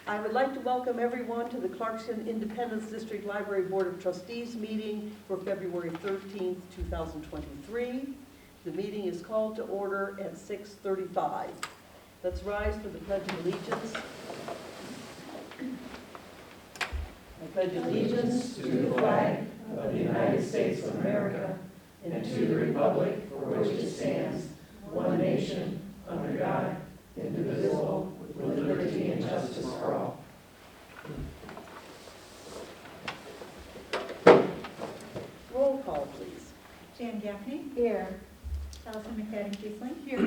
I would like to welcome everyone to the Clarkson Independence District Library Board of Trustees meeting for February 13th, 2023. The meeting is called to order at 6:35. Let's rise for the Pledge of Allegiance. I pledge allegiance to the flag of the United States of America and to the republic for which it stands, one nation, under God, indivisible, with liberty and justice for all. Roll call, please. Jan Gaffney. Here. Allison McFadden-Kiesling. Here.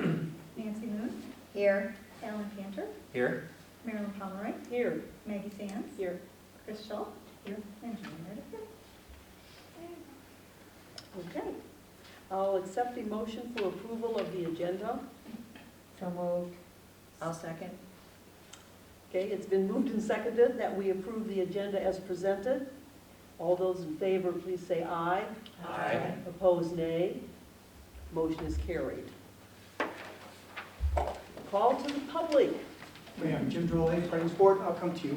Nancy Moon. Here. Alan Cantor. Here. Marilyn Pomeroy. Here. Maggie Sands. Here. Chris Schultz. Here. And Jean Meredith. Here. Okay. I'll accept the motion for approval of the agenda. So moved. I'll second. Okay, it's been moved and seconded that we approve the agenda as presented. All those in favor, please say aye. Aye. Opposed, nay. Motion is carried. Call to the public. Ma'am, Jim Drolet, Friends Board, I'll come to you.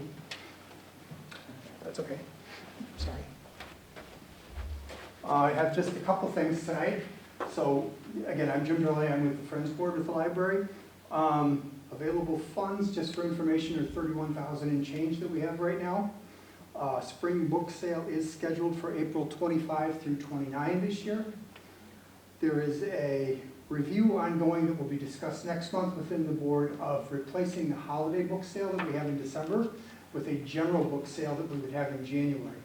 That's okay. Sorry. I have just a couple things tonight. So, again, I'm Jim Drolet. I'm with the Friends Board with the library. Available funds, just for information, are $31,000 and change that we have right now. Spring book sale is scheduled for April 25 through 29 this year. There is a review ongoing that will be discussed next month within the board of replacing the holiday book sale that we have in December with a general book sale that we would have in January.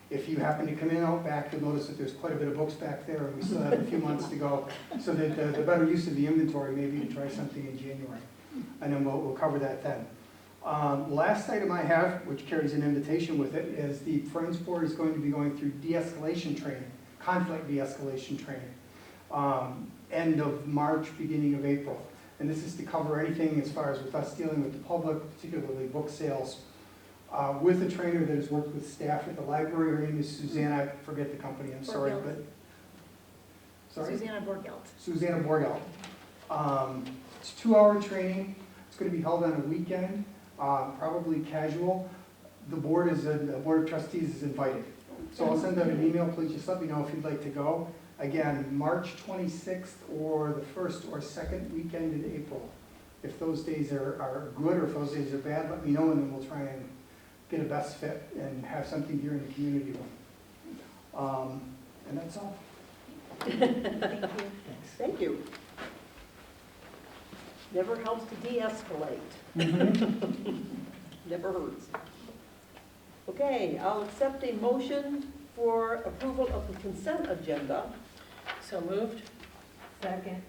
If you happen to come in out back, you'll notice that there's quite a bit of books back there, and we still have a few months to go. So that the better use of the inventory may be to try something in January. And then we'll cover that then. Last item I have, which carries an invitation with it, is the Friends Board is going to be going through de-escalation training, conflict de-escalation training, end of March, beginning of April. And this is to cover anything as far as with us dealing with the public, particularly book sales, with a trainer that has worked with staff at the library. Her name is Susanna, I forget the company, I'm sorry, Borgelt. but. Sorry? Susanna Borgelt. Susanna Borgelt. It's a 2-hour training. It's going to be held on a weekend, probably casual. The board board of trustees is invited. So I'll send out an email. Please just let me know if you'd like to go. Again, March 26th or the first or second weekend in April. If those days are good or if those days are bad, let me know, and then we'll try and get a best fit and have something here in the community room. And that's all. Thank you. Thank you. Never helps to de-escalate. Never hurts. Okay, I'll accept a motion for approval of the consent agenda. So moved. Second.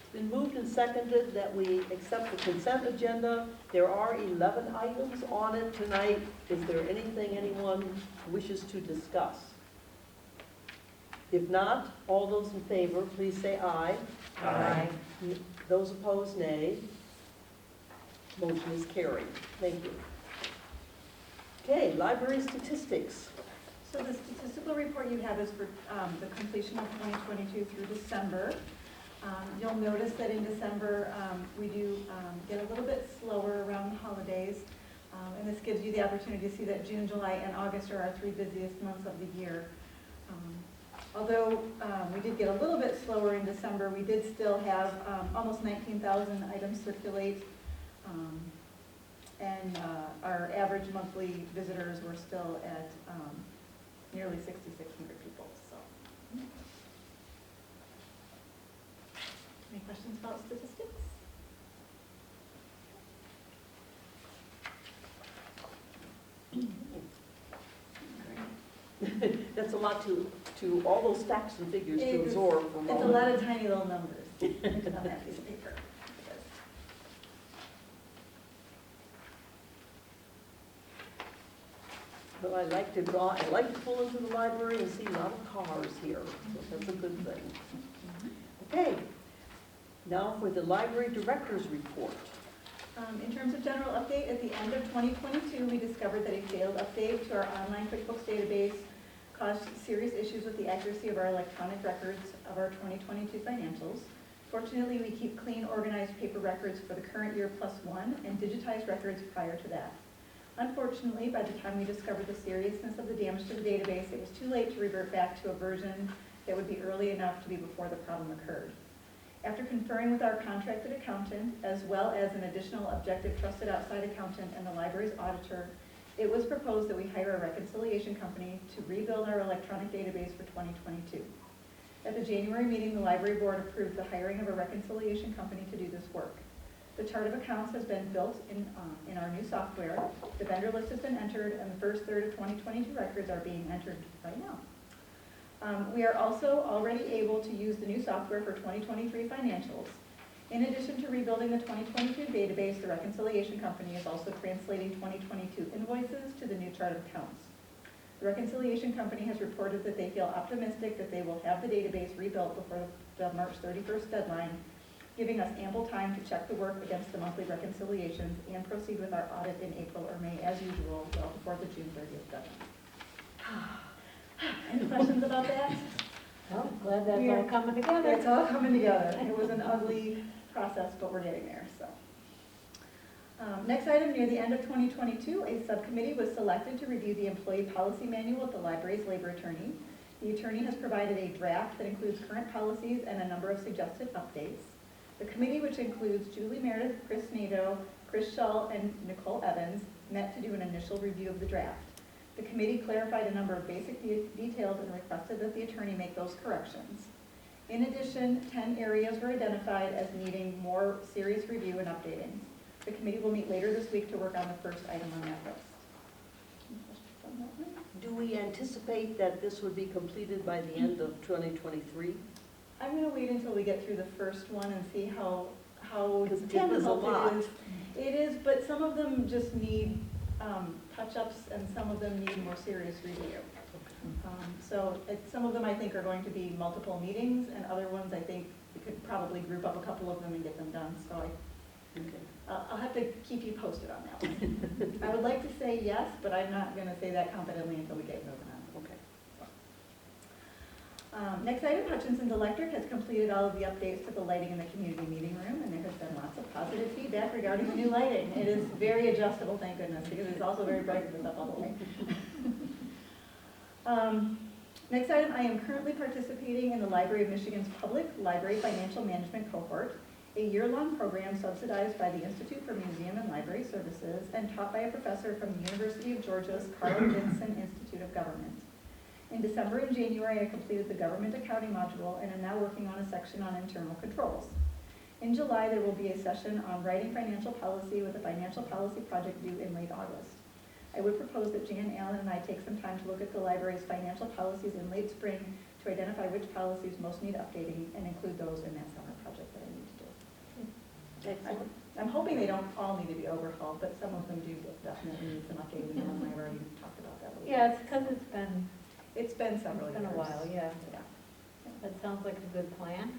It's been moved and seconded that we accept the consent agenda. There are 11 items on it tonight. Is there anything anyone wishes to discuss? If not, all those in favor, please say aye. Aye. Those opposed, nay. Motion is carried. Thank you. Okay, library statistics. So the statistical report you have is for the completion of 2022 through December. You'll notice that in December we do get a little bit slower around the holidays. And this gives you the opportunity to see that June, July, and August are our 3 busiest months of the year. Although we did get a little bit slower in December, we did still have almost 19,000 items circulate. And our average monthly visitors were still at nearly 6,600 people. So, any questions about statistics? That's a lot to all those facts and figures to absorb for a It's a moment. lot of tiny little numbers on that piece of paper. But I like to pull into the library and see a lot of cars here, so that's a good thing. Okay, now for the library director's report. In terms of general update, at the end of 2022, we discovered that a failed update to our online QuickBooks database caused serious issues with the accuracy of our electronic records of our 2022 financials. Fortunately, we keep clean, organized paper records for the current year +1 and digitized records prior to that. Unfortunately, by the time we discovered the seriousness of the damage to the database, it was too late to revert back to a version that would be early enough to be before the problem occurred. After conferring with our contracted accountant, as well as an additional objective trusted outside accountant and the library's auditor, it was proposed that we hire a reconciliation company to rebuild our electronic database for 2022. At the January meeting, the library board approved the hiring of a reconciliation company to do this work. The chart of accounts has been built in our new software. The vendor list has been entered, and the first third of 2022 records are being entered right now. We are also already able to use the new software for 2023 financials. In addition to rebuilding the 2022 database, the reconciliation company is also translating 2022 invoices to the new chart of accounts. The reconciliation company has reported that they feel optimistic that they will have the database rebuilt before the March 31st deadline, giving us ample time to check the work against the monthly reconciliations and proceed with our audit in April or May as usual, well before the June 30th deadline. Any questions about that? Oh, glad that's all coming together. It's all coming together. It was an ugly process, but we're getting there, so. Next item, near the end of 2022, a subcommittee was selected to review the employee policy manual of the library's labor attorney. The attorney has provided a draft that includes current policies and a number of suggested updates. The committee, which includes Julie Meredith, Chris Nadeau, Chris Shull, and Nicole Evans, met to do an initial review of the draft. The committee clarified a number of basic details and requested that the attorney make those corrections. In addition, 10 areas were identified as needing more serious review and updating. The committee will meet later this week to work on the first item on that list. Any questions on that one? Do we anticipate that this would be completed by the end of 2023? I'm going to wait until we get through the first one and see how Because 10 is a difficult lot. it is. It is, but some of them just need touch-ups and some of them need more serious review. Some of them I think are going to be multiple meetings, and other ones I think we could probably group up a couple of them and get them done. So I'll have to keep you posted on that one. I would like to say yes, but I'm not going to say that confidently until we get moving on. Okay. Next item, Hutchinson's Electric has completed all of the updates to the lighting in the community meeting room, and there has been lots of positive feedback regarding the new lighting. It is very adjustable, thank goodness, because it's also very bright with this up all the way. Next item, I am currently participating in the Library of Michigan's Public Library Financial Management Cohort, a year-long program subsidized by the Institute for Museum and Library Services and taught by a professor from the University of Georgia's Carl Vinson Institute of Government. In December and January, I completed the government accounting module and am now working on a section on internal controls. In July, there will be a session on writing financial policy with a financial policy project due in late August. I would propose that Jan Allen and I take some time to look at the library's financial policies in late spring to identify which policies most need updating and include those in that summer project that I need to do. Excellent. I'm hoping they don't all need to be overhauled, but some of them do definitely need some updating, and I already talked about that a little bit. Yeah, it's because It's been several it's years. been a while, yeah. Yeah. That sounds like a good plan.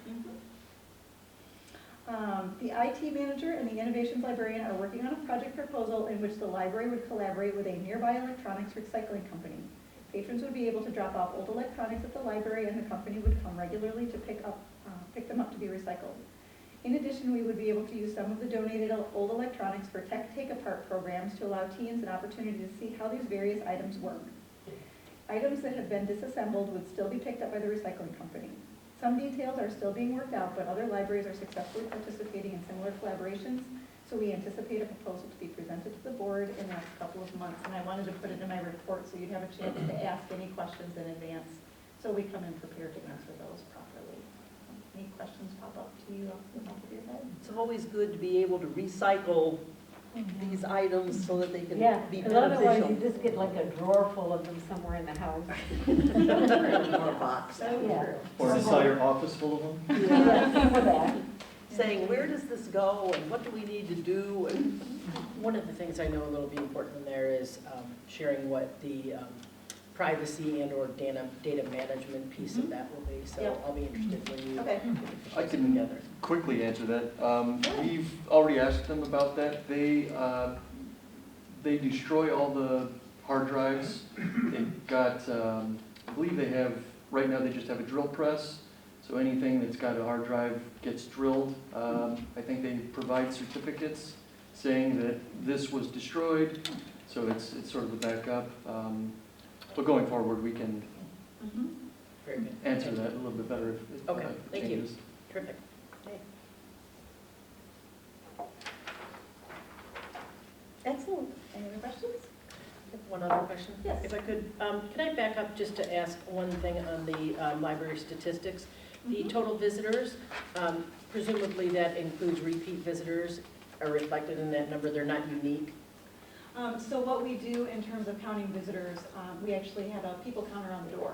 The IT manager and the innovations librarian are working on a project proposal in which the library would collaborate with a nearby electronics recycling company. Patrons would be able to drop off old electronics at the library, and the company would come regularly to pick them up to be recycled. In addition, we would be able to use some of the donated old electronics for tech take-apart programs to allow teens an opportunity to see how these various items work. Items that have been disassembled would still be picked up by the recycling company. Some details are still being worked out, but other libraries are successfully participating in similar collaborations, so we anticipate a proposal to be presented to the board in the next couple of months. And I wanted to put it in my report so you'd have a chance to ask any questions in advance, so we come in prepared to answer those properly. Any questions pop up to you off the top of your head? It's always good to be able to recycle these items so that they can Yeah, be because otherwise beneficial. you just get like a drawer full of them somewhere in the house. Or a box. So Yeah. true. Or an entire office full of them? Yeah, some of that. Saying, where does this go and what do we need to do? And One of the things I know will be important in there is sharing what the privacy and or data management piece of that will be. So Yep. I'll be interested when you Okay. I put it can together. quickly answer that. We've already asked them about that. They destroy all the hard drives. They've got, I believe they have, right now they just have a drill press. So anything that's got a hard drive gets drilled. I think they provide certificates saying that this was destroyed, so it's sort of a backup. But going forward, we can Very good. answer that a little bit better if Okay, thank you. changes. Terrific. Excellent. Any other questions? One other question? Yes. If I could, can I back up just to ask one thing on the library statistics? The total visitors, presumably that includes repeat visitors are reflected in that number, they're not unique? So what we do in terms of counting visitors, we actually have a people counter on the door.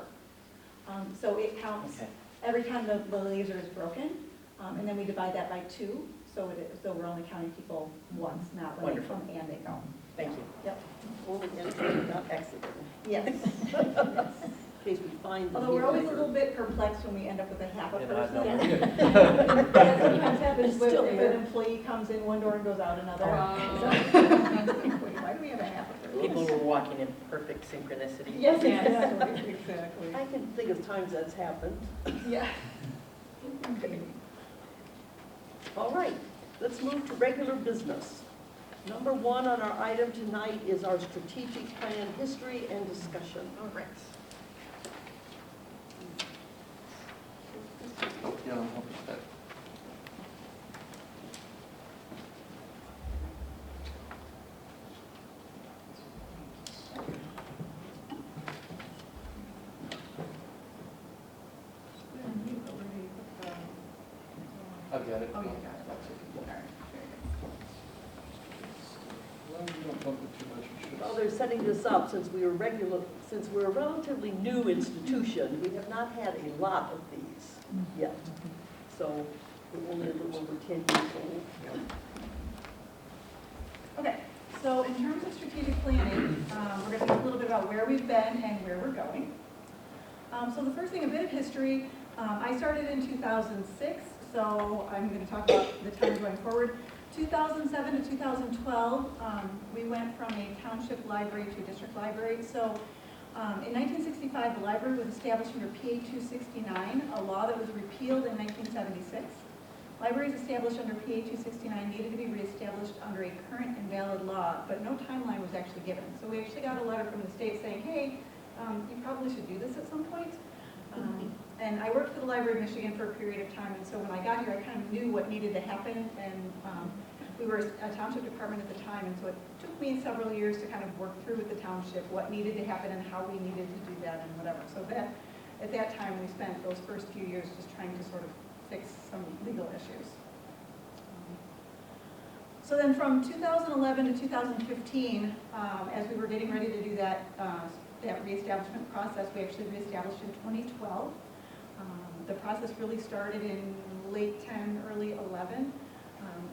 So it counts Okay. every time the laser is broken, and then we divide that by 2. So we're only counting people once, not when they Wonderful. come and they go. Thank you. Yep. Only entering, not exiting, Yes. in case we find them. Although we're always a little bit perplexed when we end up with a half a Yeah, person. I That sometimes happens with Still if there. an employee comes in one door and goes out another. Oh. Wait, why do we have a half a person? People were walking in perfect synchronicity. Yes, exactly, exactly. I can think of times that's happened. Yeah. All right, let's move to regular business. Number 1 on our item tonight is our strategic plan history and discussion. All right. Oh, yeah, I'll help with that. I've got it. Oh, you got it. All right, very Well, you don't bump it too much, you should. Well, they're setting this up since since we're a relatively new institution, we have not had a lot of these yet. So we're only a little over 10 years old. Okay, so in terms of strategic planning, we're going to talk a little bit about where we've been and where we're going. So the first thing, a bit of history. I started in 2006, so I'm going to talk about the time going forward. 2007 to 2012, we went from a township library to a district library. So in 1965, the library was established under PA 269, a law that was repealed in 1976. Libraries established under PA 269 needed to be reestablished under a current and valid law, but no timeline was actually given. So we actually got a letter from the state saying, hey, you probably should do this at some point. And I worked for the Library of Michigan for a period of time, and so when I got here, I kind of knew what needed to happen, and we were a township department at the time, and so it took me several years to kind of work through with the township what needed to happen and how we needed to do that and whatever. So that, at that time, we spent those first few years just trying to sort of fix some legal issues. So then from 2011 to 2015, as we were getting ready to do that reestablishment process, we actually reestablished in 2012. The process really started in late 10, early 11.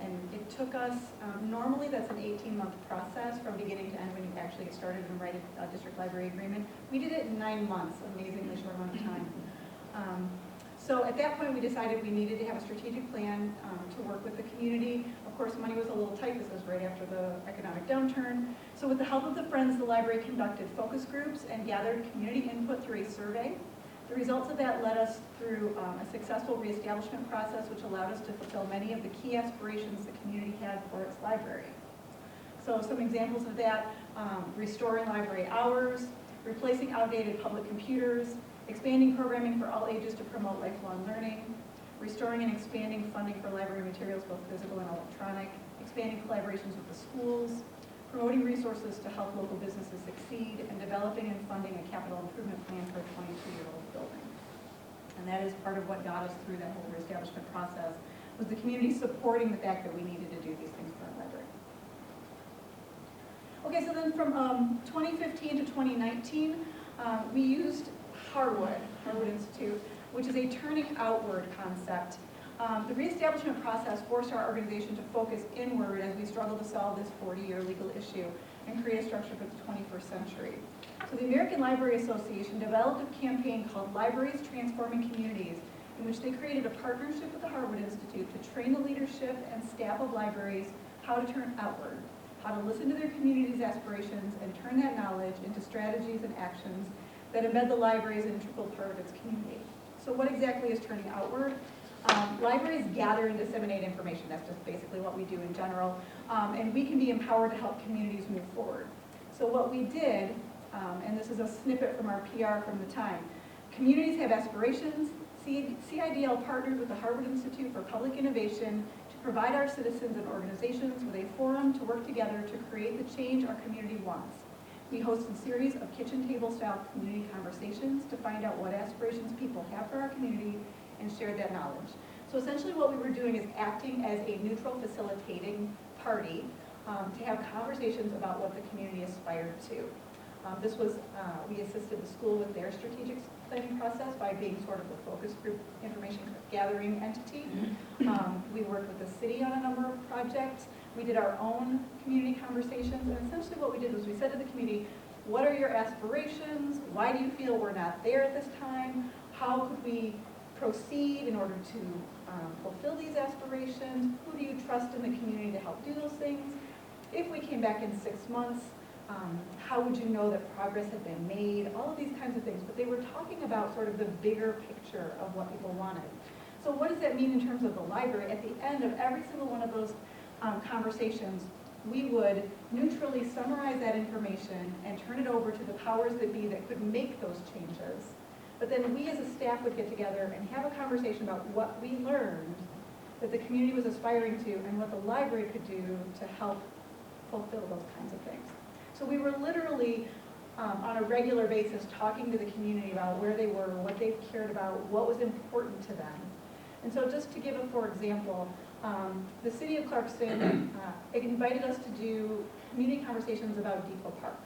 And it took us, normally that's an 18-month process from beginning to end when you actually get started and write a district library agreement. We did it in 9 months, amazingly short amount of time. So at that point, we decided we needed to have a strategic plan to work with the community. Of course, money was a little tight. This was right after the economic downturn. So with the help of the Friends, the library conducted focus groups and gathered community input through a survey. The results of that led us through a successful reestablishment process, which allowed us to fulfill many of the key aspirations the community had for its library. So some examples of that, restoring library hours, replacing outdated public computers, expanding programming for all ages to promote lifelong learning, restoring and expanding funding for library materials, both physical and electronic, expanding collaborations with the schools, promoting resources to help local businesses succeed, and developing and funding a capital improvement plan for a 22-year-old building. And that is part of what got us through that whole reestablishment process, was the community supporting the fact that we needed to do these things for our library. Okay, so then from 2015 to 2019, we used Harwood Institute, which is a turning outward concept. The reestablishment process forced our organization to focus inward as we struggle to solve this 40-year legal issue and create a structure for the 21st century. So the American Library Association developed a campaign called Libraries Transforming Communities, in which they created a partnership with the Harwood Institute to train the leadership and staff of libraries how to turn outward, how to listen to their community's aspirations and turn that knowledge into strategies and actions that embed the library as an integral part of its community. So what exactly is turning outward? Libraries gather and disseminate information. That's just basically what we do in general. And we can be empowered to help communities move forward. So what we did, and this is a snippet from our PR from the time, communities have aspirations. CIDL partnered with the Harvard Institute for Public Innovation to provide our citizens and organizations with a forum to work together to create the change our community wants. We hosted a series of kitchen table style community conversations to find out what aspirations people have for our community and share that knowledge. So essentially what we were doing is acting as a neutral facilitating party to have conversations about what the community aspired to. We assisted the school with their strategic planning process by being sort of the focus group information gathering entity. We worked with the city on a number of projects. We did our own community conversations, and essentially what we did was we said to the community, what are your aspirations? Why do you feel we're not there at this time? How could we proceed in order to fulfill these aspirations? Who do you trust in the community to help do those things? If we came back in 6 months, how would you know that progress had been made? All of these kinds of things. But they were talking about sort of the bigger picture of what people wanted. So what does that mean in terms of the library? At the end of every single one of those conversations, we would neutrally summarize that information and turn it over to the powers that be that could make those changes. But then we as a staff would get together and have a conversation about what we learned that the community was aspiring to and what the library could do to help fulfill those kinds of things. So we were literally on a regular basis talking to the community about where they were, what they cared about, what was important to them. And so just to give a for example, the city of Clarkston invited us to do community conversations about Depot Park.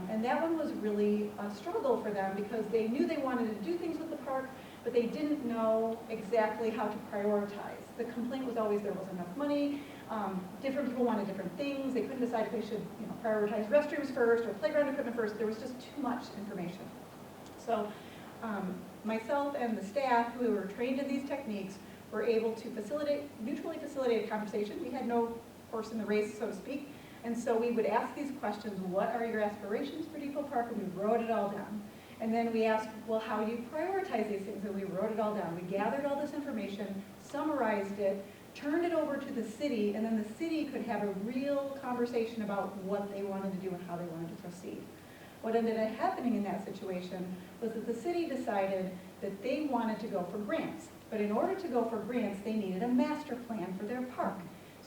And that one was really a struggle for them because they knew they wanted to do things with the park, but they didn't know exactly how to prioritize. The complaint was always there wasn't enough money. Different people wanted different things. They couldn't decide if they should prioritize restrooms first or playground equipment first. There was just too much information. So myself and the staff who were trained in these techniques were able to neutrally facilitate a conversation. We had no horse in the race, so to speak. And so we would ask these questions, what are your aspirations for Depot Park? And we wrote it all down. And then we asked, well, how do you prioritize these things? And we wrote it all down. We gathered all this information, summarized it, turned it over to the city, and then the city could have a real conversation about what they wanted to do and how they wanted to proceed. What ended up happening in that situation was that the city decided that they wanted to go for grants. But in order to go for grants, they needed a master plan for their park.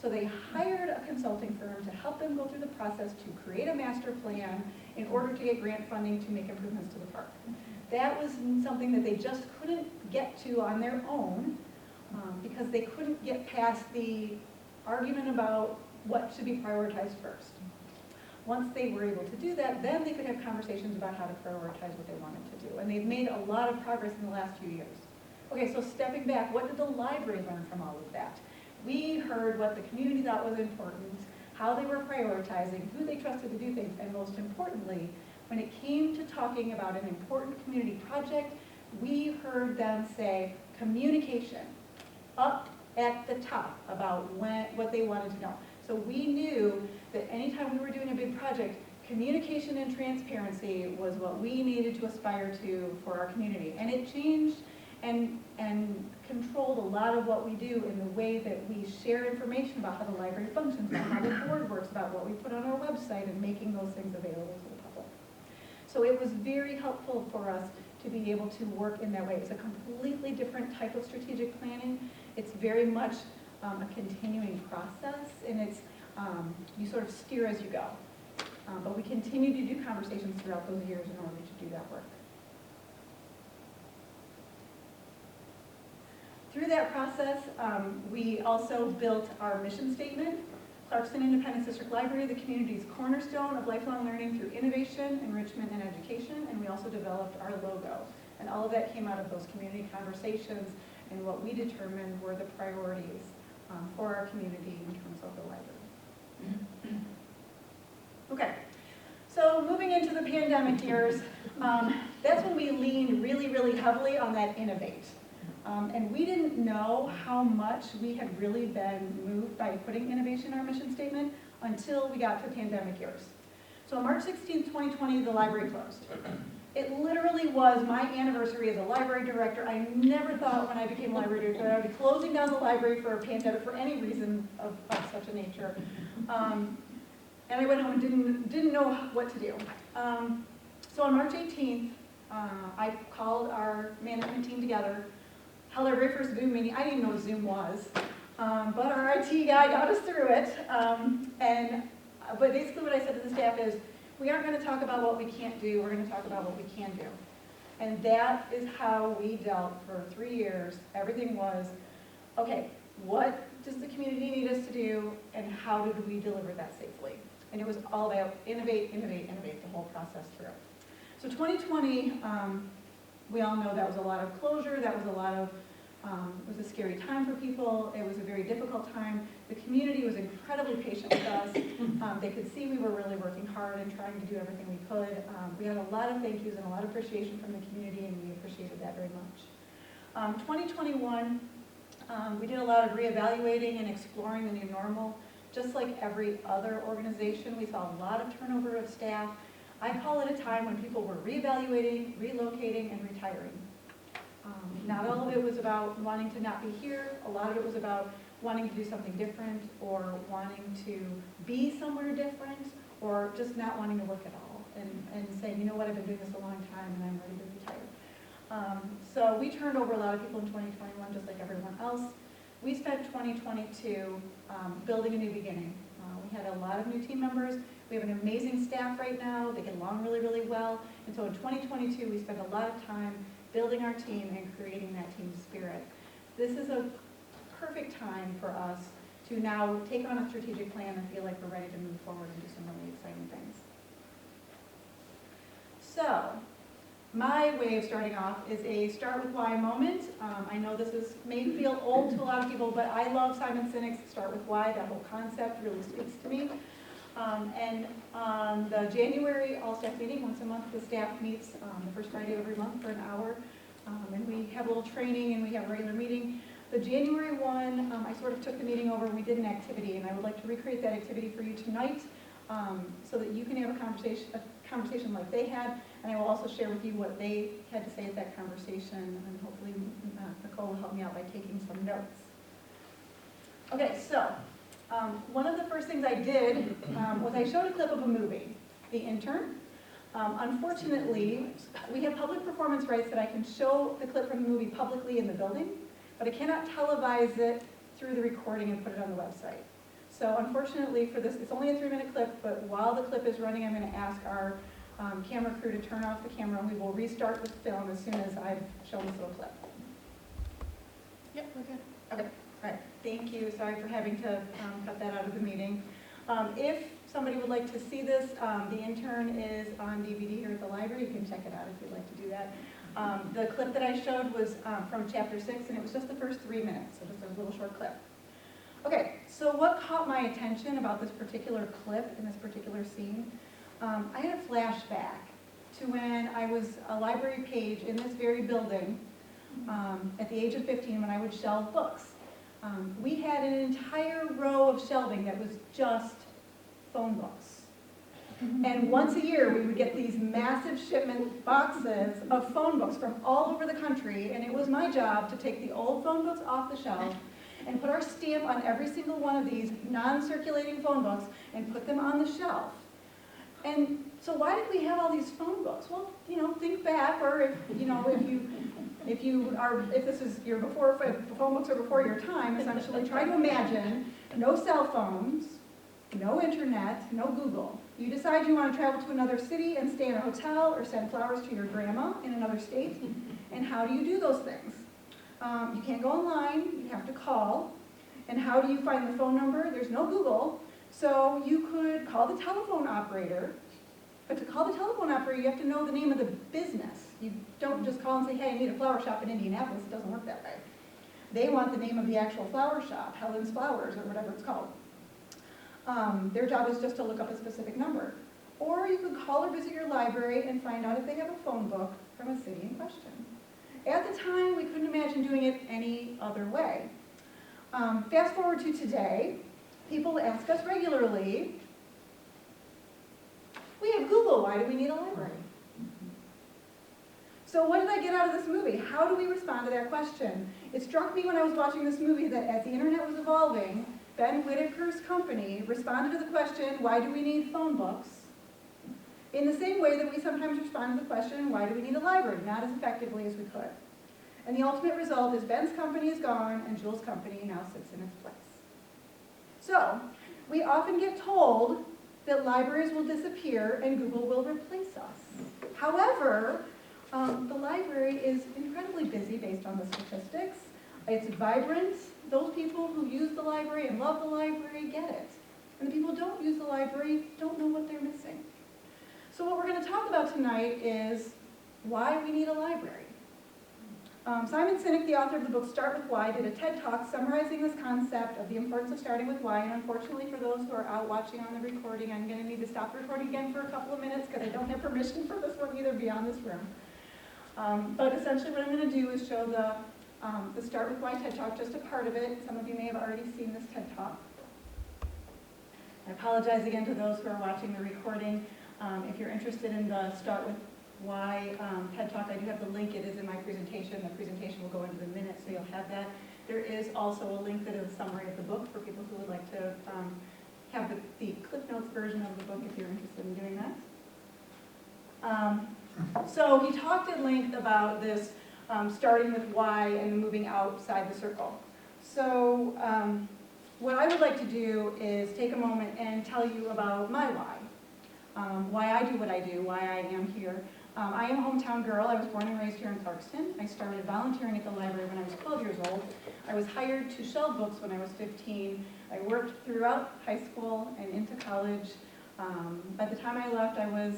So they hired a consulting firm to help them go through the process to create a master plan in order to get grant funding to make improvements to the park. That was something that they just couldn't get to on their own because they couldn't get past the argument about what should be prioritized first. Once they were able to do that, then they could have conversations about how to prioritize what they wanted to do. And they've made a lot of progress in the last few years. Okay, so stepping back, what did the library learn from all of that? We heard what the community thought was important, how they were prioritizing, who they trusted to do things, and most importantly, when it came to talking about an important community project, we heard them say communication up at the top about what they wanted to know. So we knew that anytime we were doing a big project, communication and transparency was what we needed to aspire to for our community. And it changed and controlled a lot of what we do in the way that we share information about how the library functions, about how the board works, about what we put on our website, and making those things available to the public. So it was very helpful for us to be able to work in that way. It's a completely different type of strategic planning. It's very much a continuing process, and it's you sort of steer as you go. But we continue to do conversations throughout those years in order to do that work. Through that process, we also built our mission statement. Clarkston Independent District Library, the community's cornerstone of lifelong learning through innovation, enrichment, and education. And we also developed our logo. And all of that came out of those community conversations and what we determined were the priorities for our community in terms of the library. Okay, so moving into the pandemic years, that's when we leaned really, really heavily on that innovate. And we didn't know how much we had really been moved by putting innovation in our mission statement until we got to pandemic years. So on March 16th, 2020, the library closed. It literally was my anniversary as a library director. I never thought when I became library director that I would be closing down the library for a pandemic for any reason of such a nature. And I went home and didn't know what to do. So on March 18th, I called our management team together, held our very first Zoom meeting. I didn't even know what Zoom was, but our IT guy got us through it. But basically what I said to the staff is, we aren't going to talk about what we can't do, we're going to talk about what we can do. And that is how we dealt for 3 years. Everything was, okay, what does the community need us to do, and how do we deliver that safely? And it was all about innovate, innovate, innovate the whole process through. So 2020, we all know that was a lot of closure, that was a lot of, it was a scary time for people, it was a very difficult time. The community was incredibly patient with us. They could see we were really working hard and trying to do everything we could. We had a lot of thank yous and a lot of appreciation from the community, and we appreciated that very much. 2021, we did a lot of reevaluating and exploring the new normal. Just like every other organization, we saw a lot of turnover of staff. I call it a time when people were reevaluating, relocating, and retiring. Not all of it was about wanting to not be here. A lot of it was about wanting to do something different, or wanting to be somewhere different, or just not wanting to work at all, and saying, you know what, I've been doing this a long time and I'm ready to retire. So we turned over a lot of people in 2021, just like everyone else. We spent 2022 building a new beginning. We had a lot of new team members. We have an amazing staff right now. They get along really, really well. And so in 2022, we spent a lot of time building our team and creating that team spirit. This is a perfect time for us to now take on a strategic plan and feel like we're ready to move forward and do some really exciting things. So, my way of starting off is a start with why moment. I know this may feel old to a lot of people, but I love Simon Sinek's start with why. That whole concept really speaks to me. And on the January all-staff meeting, once a month, the staff meets the first Friday of every month for an hour. And we have a little training and we have a regular meeting. The January one, I sort of took the meeting over and we did an activity, and I would like to recreate that activity for you tonight so that you can have a conversation like they had, and I will also share with you what they had to say at that conversation, and hopefully Nicole will help me out by taking some notes. Okay, so one of the first things I did was I showed a clip of a movie, The Intern. Unfortunately, we have public performance rights that I can show the clip from the movie publicly in the building, but I cannot televise it through the recording and put it on the website. So unfortunately for this, it's only a 3-minute clip, but while the clip is running, I'm going to ask our camera crew to turn off the camera, and we will restart the film as soon as I've shown this little clip. Yep, we're good. Okay, all right, thank you. Sorry for having to cut that out of the meeting. If somebody would like to see this, The Intern is on DVD here at the library. You can check it out if you'd like to do that. The clip that I showed was from chapter 6, and it was just the first 3 minutes, so just a little short clip. Okay, so what caught my attention about this particular clip in this particular scene? I had a flashback to when I was a library page in this very building at the age of 15 when I would shelve books. We had an entire row of shelving that was just phone books. And once a year, we would get these massive shipment boxes of phone books from all over the country, and it was my job to take the old phone books off the shelf and put our stamp on every single one of these non-circulating phone books and put them on the shelf. And so why did we have all these phone books? Well, you know, think back, or if this is your if phone books are before your time, essentially try to imagine no cell phones, no internet, no Google. You decide you want to travel to another city and stay in a hotel or send flowers to your grandma in another state. And how do you do those things? You can't go online, you have to call. And how do you find the phone number? There's no Google. So you could call the telephone operator. But to call the telephone operator, you have to know the name of the business. You don't just call and say, hey, I need a flower shop in Indianapolis. It doesn't work that way. They want the name of the actual flower shop, Helen's Flowers, or whatever it's called. Their job is just to look up a specific number. Or you could call or visit your library and find out if they have a phone book from a city in question. At the time, we couldn't imagine doing it any other way. Fast forward to today, people ask us regularly, we have Google, why do we need a library? So what did I get out of this movie? How do we respond to that question? It struck me when I was watching this movie that as the internet was evolving, Ben Whitaker's company responded to the question, why do we need phone books? In the same way that we sometimes respond to the question, why do we need a library? Not as effectively as we could. And the ultimate result is Ben's company is gone and Jules' company now sits in its place. So, we often get told that libraries will disappear and Google will replace us. However, the library is incredibly busy based on the statistics. It's vibrant. Those people who use the library and love the library get it. And the people who don't use the library don't know what they're missing. So what we're going to talk about tonight is why we need a library. Simon Sinek, the author of the book Start With Why, did a TED Talk summarizing this concept of the importance of starting with why. And unfortunately for those who are out watching on the recording, I'm going to need to stop the recording again for a couple of minutes because I don't have permission for this one either beyond this room. But essentially what I'm going to do is show the Start With Why TED Talk, just a part of it. Some of you may have already seen this TED Talk. I apologize again to those who are watching the recording. If you're interested in the Start With Why TED Talk, I do have the link. It is in my presentation. The presentation will go into the minutes, so you'll have that. There is also a link that is a summary of the book for people who would like to have the Cliff Notes version of the book if you're interested in doing that. So he talked at length about this starting with why and moving outside the circle. So what I would like to do is take a moment and tell you about my why I do what I do, why I am here. I am a hometown girl. I was born and raised here in Clarkston. I started volunteering at the library when I was 12 years old. I was hired to shelve books when I was 15. I worked throughout high school and into college. By the time I left, I was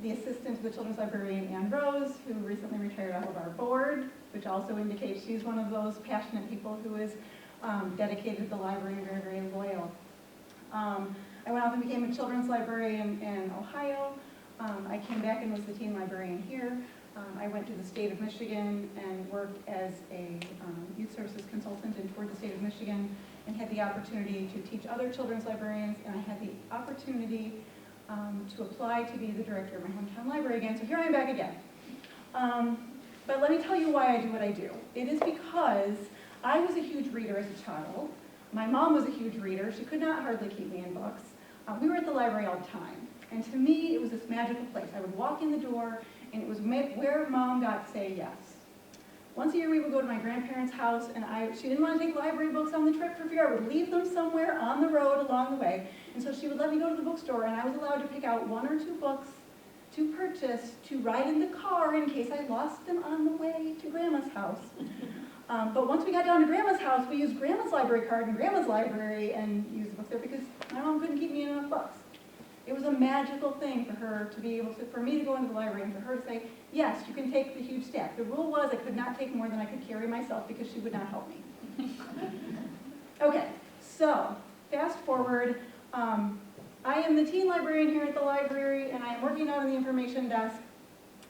the assistant to the children's librarian, Ann Rose, who recently retired off of our board, which also indicates she's one of those passionate people who is dedicated to the library and very, very loyal. I went off and became a children's librarian in Ohio. I came back and was the teen librarian here. I went to the state of Michigan and worked as a youth services consultant and toured the state of Michigan and had the opportunity to teach other children's librarians, and I had the opportunity to apply to be the director of my hometown library again, so here I am back again. But let me tell you why I do what I do. It is because I was a huge reader as a child. My mom was a huge reader. She could not hardly keep me in books. We were at the library all the time, and to me it was this magical place. I would walk in the door, and it was where Mom got to say yes. Once a year we would go to my grandparents' house, and she didn't want to take library books on the trip for fear I would leave them somewhere on the road along the way. And so she would let me go to the bookstore, and I was allowed to pick out 1 or 2 books to purchase to ride in the car in case I lost them on the way to Grandma's house. But once we got down to Grandma's house, we used Grandma's library card in Grandma's library and used the books there because my mom couldn't keep me in enough books. It was a magical thing for her to be able to, for me to go into the library and for her to say, yes, you can take the huge stack. The rule was I could not take more than I could carry myself because she would not help me. Okay, so fast forward. I am the teen librarian here at the library, and I am working out on the information desk.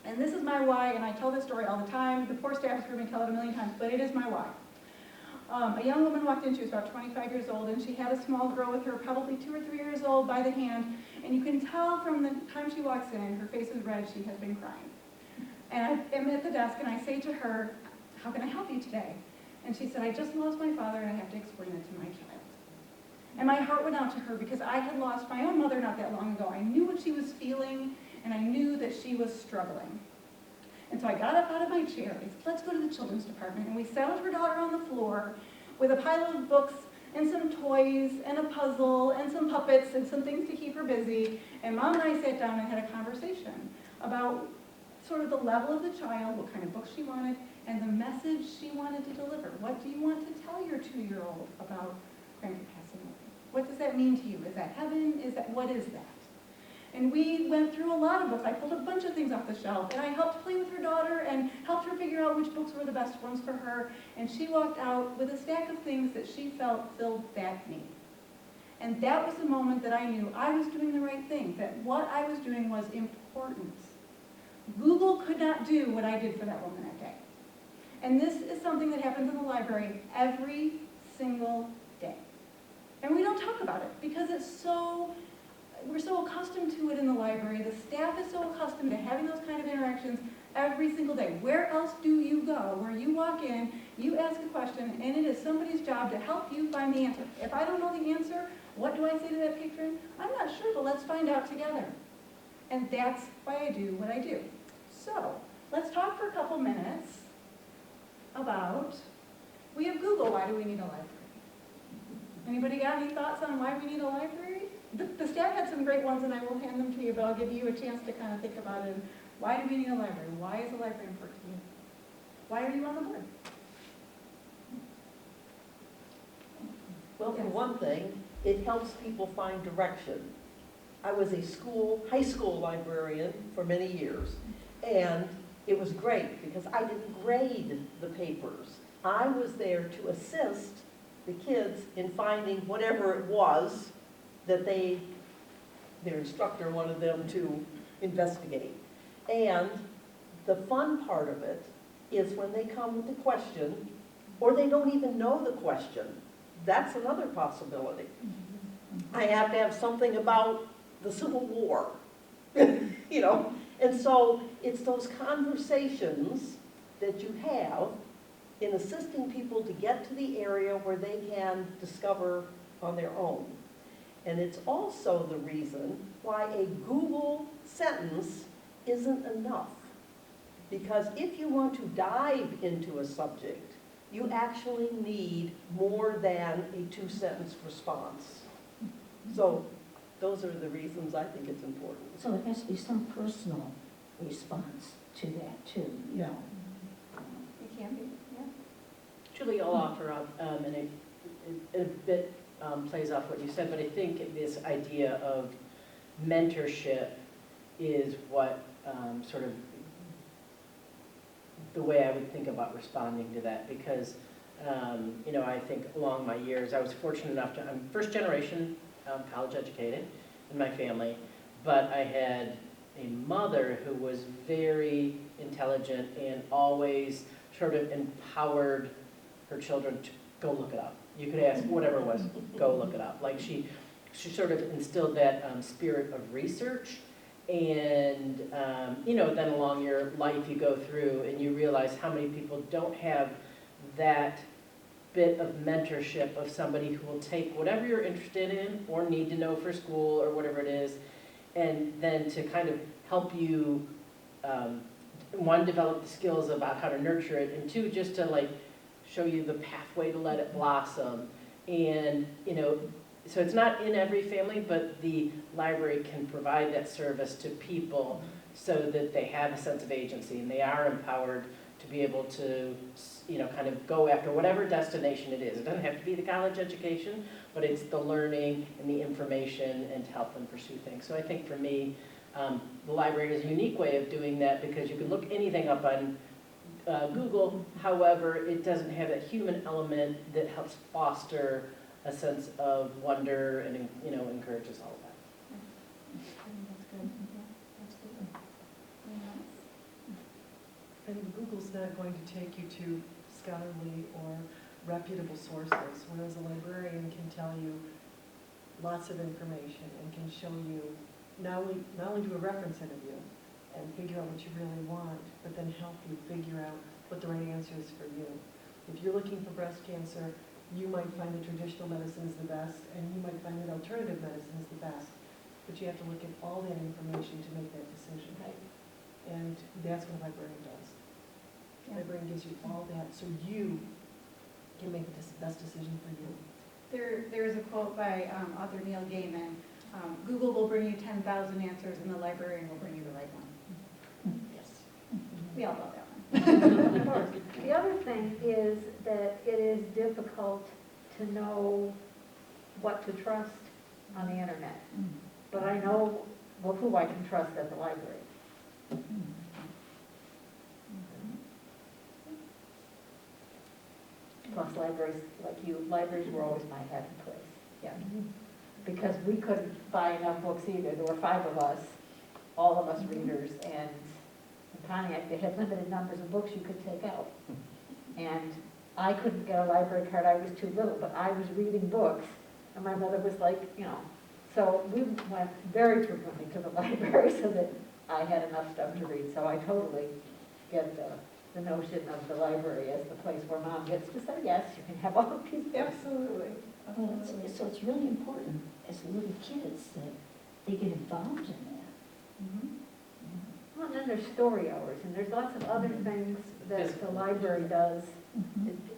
And this is my why, and I tell this story all the time. The poor staff has heard me tell it a million times, but it is my why. A young woman walked in, she was about 25 years old, and she had a small girl with her, probably 2 or 3 years old, by the hand. And you can tell from the time she walks in, her face is red, she has been crying. And I am at the desk, and I say to her, how can I help you today? And she said, I just lost my father, and I have to explain it to my child. And my heart went out to her because I had lost my own mother not that long ago. I knew what she was feeling, and I knew that she was struggling. And so I got up out of my chair, and said, let's go to the children's department. And we settled her daughter on the floor with a pile of books and some toys and a puzzle and some puppets and some things to keep her busy. And Mom and I sat down and had a conversation about sort of the level of the child, what kind of books she wanted, and the message she wanted to deliver. What do you want to tell your 2-year-old about grandpa passing away? What does that mean to you? Is that heaven? What is that? And we went through a lot of books. I pulled a bunch of things off the shelf, and I helped play with her daughter and helped her figure out which books were the best ones for her. And she walked out with a stack of things that she felt filled that need. And that was the moment that I knew I was doing the right thing, that what I was doing was important. Google could not do what I did for that woman that day. And this is something that happens in the library every single day. And we don't talk about it because we're so accustomed to it in the library. The staff is so accustomed to having those kind of interactions every single day. Where else do you go where you walk in, you ask a question, and it is somebody's job to help you find the answer? If I don't know the answer, what do I say to that patron? I'm not sure, but let's find out together. And that's why I do what I do. So, let's talk for a couple minutes about, we have Google, why do we need a library? Anybody got any thoughts on why we need a library? The staff had some great ones, and I will hand them to you, but I'll give you a chance to kind of think about it. Why do we need a library? Why is a library important to you? Why are you on the board? Well, for Yes. one thing, it helps people find direction. I was a high school librarian for many years, and it was great because I didn't grade the papers. I was there to assist the kids in finding whatever it was that their instructor wanted them to investigate. And the fun part of it is when they come with a question, or they don't even know the question. That's another possibility. I have to have something about the Civil War, you know? And so it's those conversations that you have in assisting people to get to the area where they can discover on their own. And it's also the reason why a Google sentence isn't enough. Because if you want to dive into a subject, you actually need more than a 2-sentence response. So those are the reasons I think it's important. So there has to be some personal response to that too, you know. It can be, yeah. Julie, I'll offer up, and it a bit plays off what you said, but I think this idea of mentorship is what sort of the way I would think about responding to that, because you know, I think along my years, I was fortunate enough to, I'm first generation college educated in my family, but I had a mother who was very intelligent and always sort of empowered her children to go look it up. You could ask whatever it was, go look it up. Like she sort of instilled that spirit of research. And, you know, then along your life you go through and you realize how many people don't have that bit of mentorship of somebody who will take whatever you're interested in or need to know for school or whatever it is, and then to kind of help you, one, develop the skills about how to nurture it, and two, just to like show you the pathway to let it blossom. And, you know, so it's not in every family, but the library can provide that service to people so that they have a sense of agency and they are empowered to be able to, you know, kind of go after whatever destination it is. It doesn't have to be the college education, but it's the learning and the information and to help them pursue things. So I think for me, the library is a unique way of doing that because you can look anything up on Google. However, it doesn't have that human element that helps foster a sense of wonder and, you know, encourages all of that. That's good. Yeah, absolutely. And Google's not going to take you to scholarly or reputable sources, whereas a librarian can tell you lots of information and can show you, not only do a reference interview and figure out what you really want, but then help you figure out what the right answer is for you. If you're looking for breast cancer, you might find that traditional medicine is the best, and you might find that alternative medicine is the best. But you have to look at all that information to make that decision. Right. And that's what a librarian does. Yeah. The librarian gives you all that so you can make the best decision for you. There is a quote by author Neil Gaiman. Google will bring you 10,000 answers and the librarian will bring you the right one. Yes. We all love that one. Of course. The other thing is that it is difficult to know what to trust on the internet. But I know who I can trust at the library. Plus libraries, like you, libraries were always my happy place. Yeah. Because we couldn't buy enough books either. There were 5 of us, all of us readers, and in Pontiac, they had limited numbers of books you could take out. And I couldn't get a library card, I was too little, but I was reading books, and my mother was like, you know, so we went very frequently to the library so that I had enough stuff to read. So I totally get the notion of the library as the place where mom gets to say, yes, you can have all of these books. Absolutely. Well, so it's really important as little kids that they get involved in that. Mhm. Well, and then there's story hours, and there's lots of other things that the library does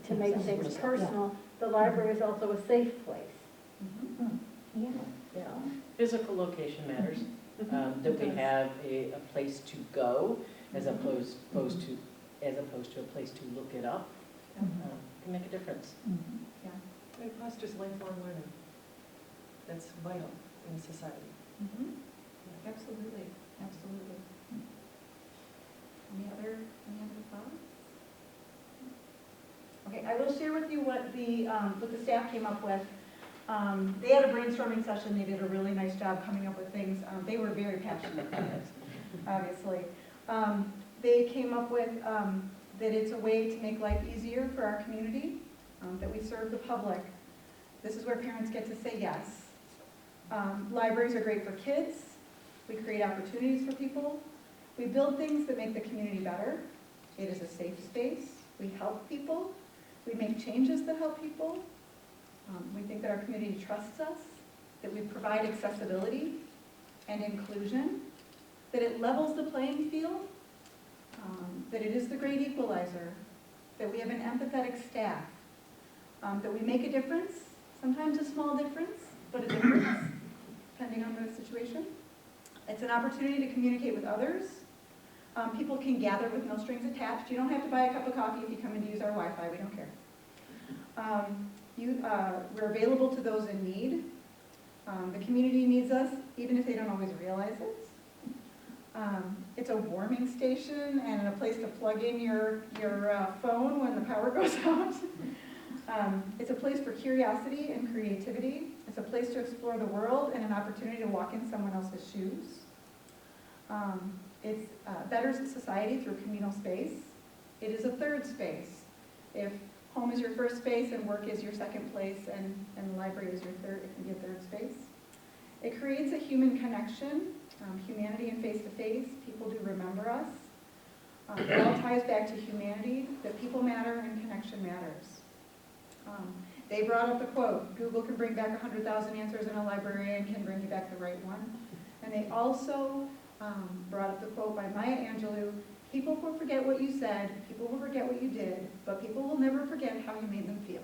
to make things personal. The library is also a safe place, Mhm. Yeah. you know? Physical location matters, that we have a place to go as opposed to a place to look it up, can make a difference. It fosters lifelong learning. That's vital in society. Mhm. Absolutely, absolutely. Any other thoughts? Okay, I will share with you what the staff came up with. They had a brainstorming session, they did a really nice job coming up with things. They were very passionate about it, obviously. They came up with that it's a way to make life easier for our community, that we serve the public. This is where parents get to say yes. Libraries are great for kids. We create opportunities for people. We build things that make the community better. It is a safe space. We help people. We make changes that help people. We think that our community trusts us, that we provide accessibility and inclusion, that it levels the playing field, that it is the great equalizer, that we have an empathetic staff, that we make a difference, sometimes a small difference, but a difference, depending on the situation. It's an opportunity to communicate with others. People can gather with no strings attached. You don't have to buy a cup of coffee if you come in to use our Wi-Fi. We don't care. We're available to those in need. The community needs us, even if they don't always realize it. It's a warming station and a place to plug in your phone when the power goes out. It's a place for curiosity and creativity. It's a place to explore the world and an opportunity to walk in someone else's shoes. It betters society through communal space. It is a third space. If home is your first space and work is your second place and the library is your third, it can be a third space. It creates a human connection, humanity and face-to-face. People do remember us. It all ties back to humanity, that people matter and connection matters. They brought up the quote, Google can bring back 100,000 answers and a librarian can bring you back the right one. And they also brought up the quote by Maya Angelou, people will forget what you said, people will forget what you did, but people will never forget how you made them feel.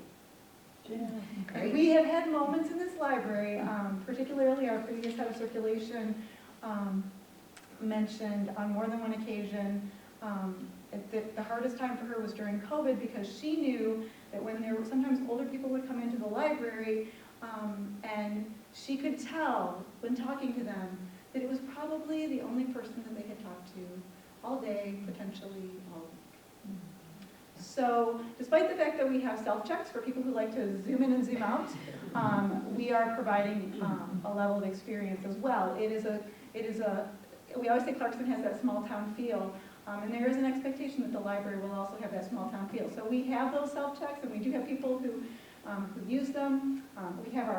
And we have had moments in this library, particularly our previous head of circulation mentioned on more than one occasion that the hardest time for her was during COVID because she knew that when there were sometimes older people would come into the library and she could tell when talking to them that it was probably the only person that they had talked to all day, potentially all week. So despite the fact that we have self-checks for people who like to zoom in and zoom out, we are providing a level of experience as well. We always say Clarkson has that small town feel, and there is an expectation that the library will also have that small town feel. So we have those self-checks, and we do have people who use them. We have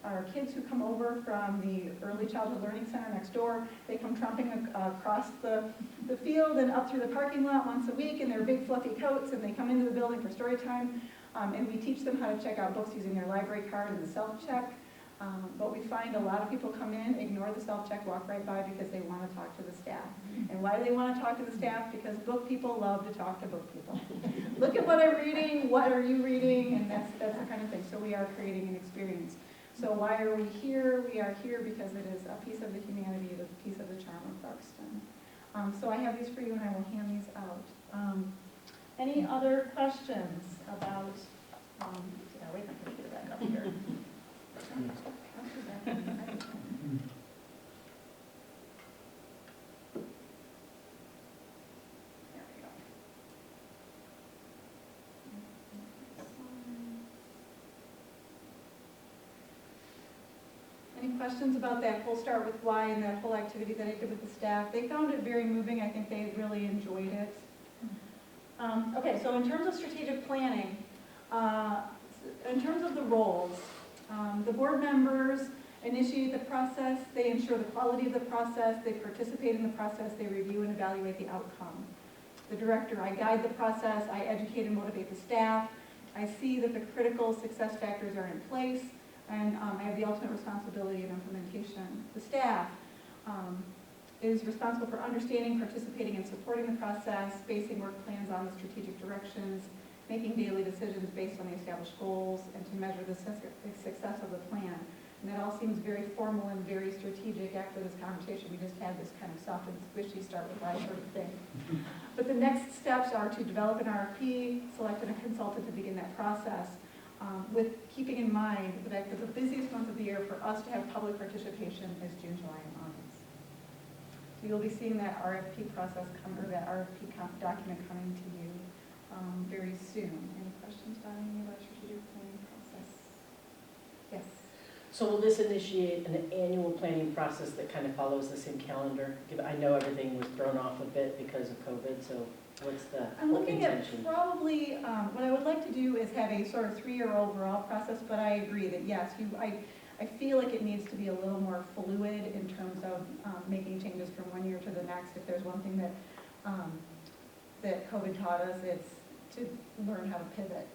our kids who come over from the Early Childhood Learning Center next door. They come tromping across the field and up through the parking lot once a week in their big fluffy coats, and they come into the building for story time. And we teach them how to check out books using their library card and the self-check. But we find a lot of people come in, ignore the self-check, walk right by because they want to talk to the staff. And why do they want to talk to the staff? Because book people love to talk to book people. Look at what I'm reading, what are you reading, and that's the kind of thing. So we are creating an experience. So why are we here? We are here because it is a piece of the humanity, a piece of the charm of Clarkston. So I have these for you and I will hand these out. Any other questions about, wait, I'm going to get it back up here. There we go. Any questions about that? We'll start with why and that whole activity that I did with the staff. They found it very moving. I think they really enjoyed it. Okay, so in terms of strategic planning, in terms of the roles, the board members initiate the process, they ensure the quality of the process, they participate in the process, they review and evaluate the outcome. the director, I guide the process, I educate and motivate the staff, I see that the critical success factors are in place, and I have the ultimate responsibility of implementation. The staff is responsible for understanding, participating, and supporting the process, basing work plans on the strategic directions, making daily decisions based on the established goals, and to measure the success of the plan. And that all seems very formal and very strategic after this conversation. We just had this kind of soft and squishy start with why sort of thing. But the next steps are to develop an RFP, select a consultant to begin that process, with keeping in mind the fact that the busiest month of the year for us to have public participation is June, July, and August. So you'll be seeing that RFP process come, or that RFP document coming to you very soon. Any questions about any of our strategic planning process? Yes. So will this initiate an annual planning process that kind of follows the same calendar? I know everything was thrown off a bit because of COVID, so what's the I'm looking at intention? probably, what I would like to do is have a sort of 3-year overall process, but I agree that yes, I feel like it needs to be a little more fluid in terms of making changes from one year to the next. If there's one thing that, that COVID taught us, it's to learn how to pivot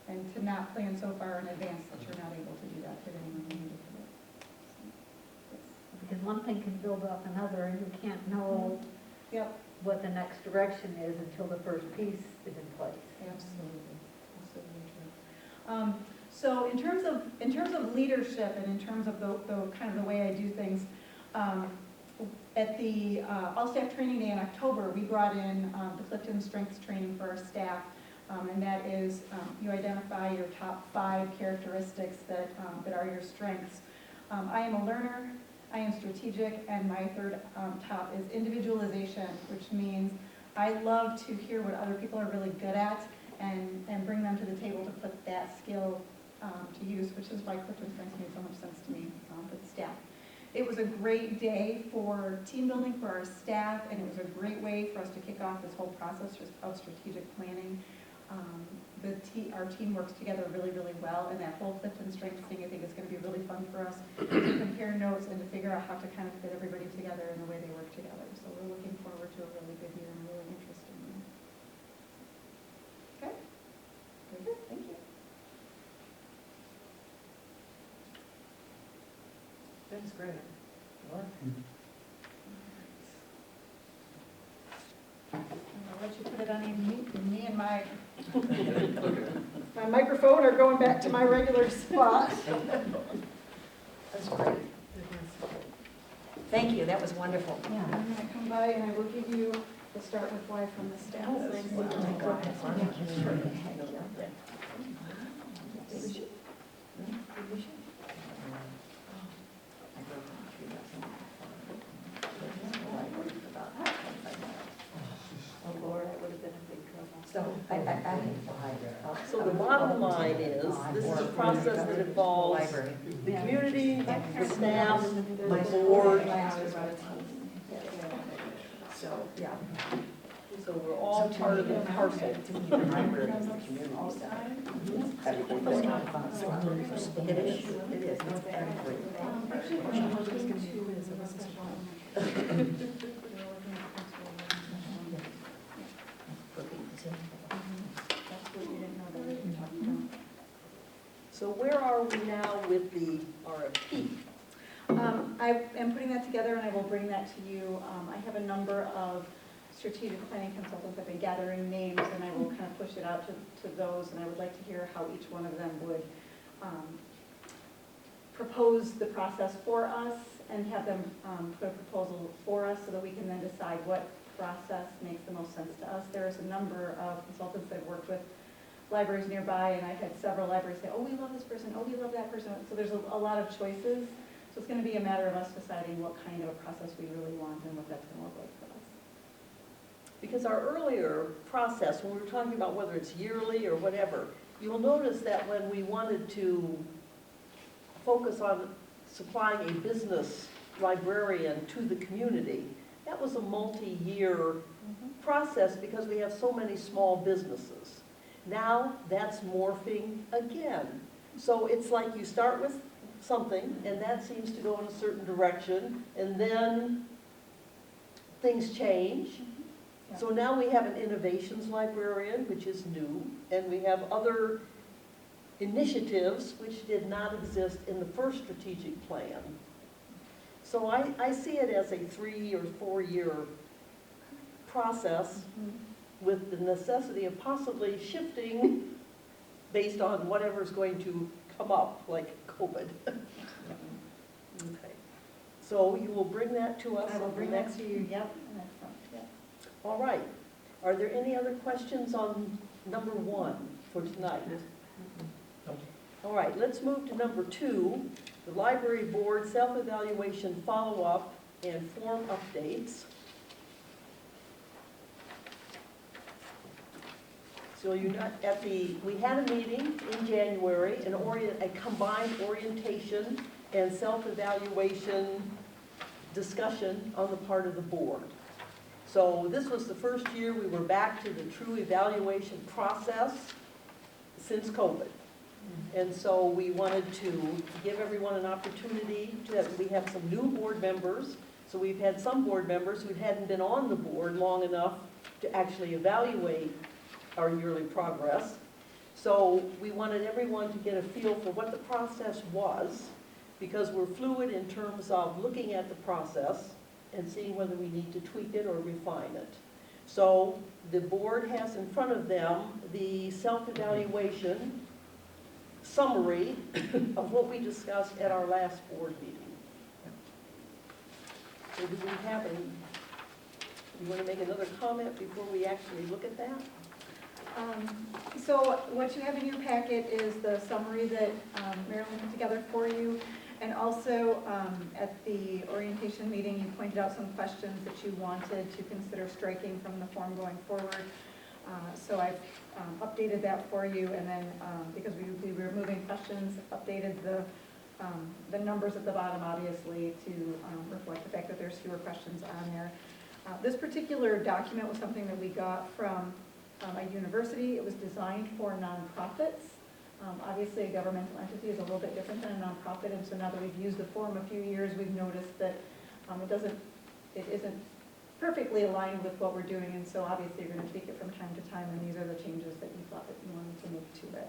and to not plan so far in advance that you're not able to do that pivoting when you need to pivot. So, yes. Because one thing can build off another, and you can't know Yep. what the next direction is until the first piece is in place. Absolutely, absolutely true. So in terms of leadership and in terms of the kind of the way I do things, at the All-Staff Training Day in October, we brought in the Clifton Strengths Training for our staff, and that is you identify your top 5 characteristics that are your strengths. I am a learner, I am strategic, and my third top is individualization, which means I love to hear what other people are really good at and bring them to the table to put that skill to use, which is why Clifton Strengths made so much sense to me for the staff. It was a great day for team building for our staff, and it was a great way for us to kick off this whole process of strategic planning. Our team works together really, really well, and that whole Clifton Strengths thing I think is going to be really fun for us to compare notes and to figure out how to kind of fit everybody together in the way they work together. So we're looking forward to a really good year and a really interesting year. Okay? Very good, thank you. That's great. I'll let you put it on me and my microphone are going back to my regular spot. That's great. Thank you, that was wonderful. Yeah, I'm going to come by and I will give you, we'll start with why from the staff. Oh, Lord, I would have been in big trouble. So, So the bottom line is, this is a process that involves the community, the staff, the board. So, yeah. So we're all part of the parcel. To me, the library is the community center. It is, it's everything. Actually, what I was going to do is a special. That's what you didn't know that we were talking about. So where are we now with the RFP? I am putting that together and I will bring that to you. I have a number of strategic planning consultants. I've been gathering names and I will kind of push it out to those, and I would like to hear how each one of them would propose the process for us and have them put a proposal for us so that we can then decide what process makes the most sense to us. There's a number of consultants that I've worked with, libraries nearby, and I've had several libraries say, oh, we love this person, oh, we love that person. So there's a lot of choices. So it's going to be a matter of us deciding what kind of a process we really want and what that's going to look like for us. Because our earlier process, when we were talking about whether it's yearly or whatever, you'll notice that when we wanted to focus on supplying a business librarian to the community, that was a multi-year process because we have so many small businesses. Now that's morphing again. So it's like you start with something and that seems to go in a certain direction and then things change So now we have an innovations librarian, which is new, and we have other initiatives which did not exist in the first strategic plan. So I see it as a 3 or 4 year process with the necessity of possibly shifting based on whatever's going to come up, like COVID. Okay. So you will bring that to us I will on the bring that next. to you, yep, excellent, yep. All right. Are there any other questions on number 1 for tonight? All right, let's move to number 2, the library board self-evaluation follow-up and form updates. So you got we had a meeting in January, a combined orientation and self-evaluation discussion on the part of the board. So this was the first year we were back to the true evaluation process since COVID. And so we wanted to give everyone an opportunity we have some new board members. So we've had some board members who hadn't been on the board long enough to actually evaluate our yearly progress. So we wanted everyone to get a feel for what the process was, because we're fluid in terms of looking at the process and seeing whether we need to tweak it or refine it. So the board has in front of them the self-evaluation summary of what we discussed at our last board meeting. So do we have you want to make another comment before we actually look at that? So what you have in your packet is the summary that Marilyn put together for you. And also at the orientation meeting, you pointed out some questions that you wanted to consider striking from the form going forward. So I've updated that for you, and then because we were removing questions, updated the numbers at the bottom, obviously, to reflect the fact that there's fewer questions on there. This particular document was something that we got from a university. It was designed for nonprofits. Obviously, a governmental entity is a little bit different than a nonprofit, and so now that we've used the form a few years, we've noticed that it isn't perfectly aligned with what we're doing, and so obviously you're going to tweak it from time to time, and these are the changes that you thought that you wanted to make to it.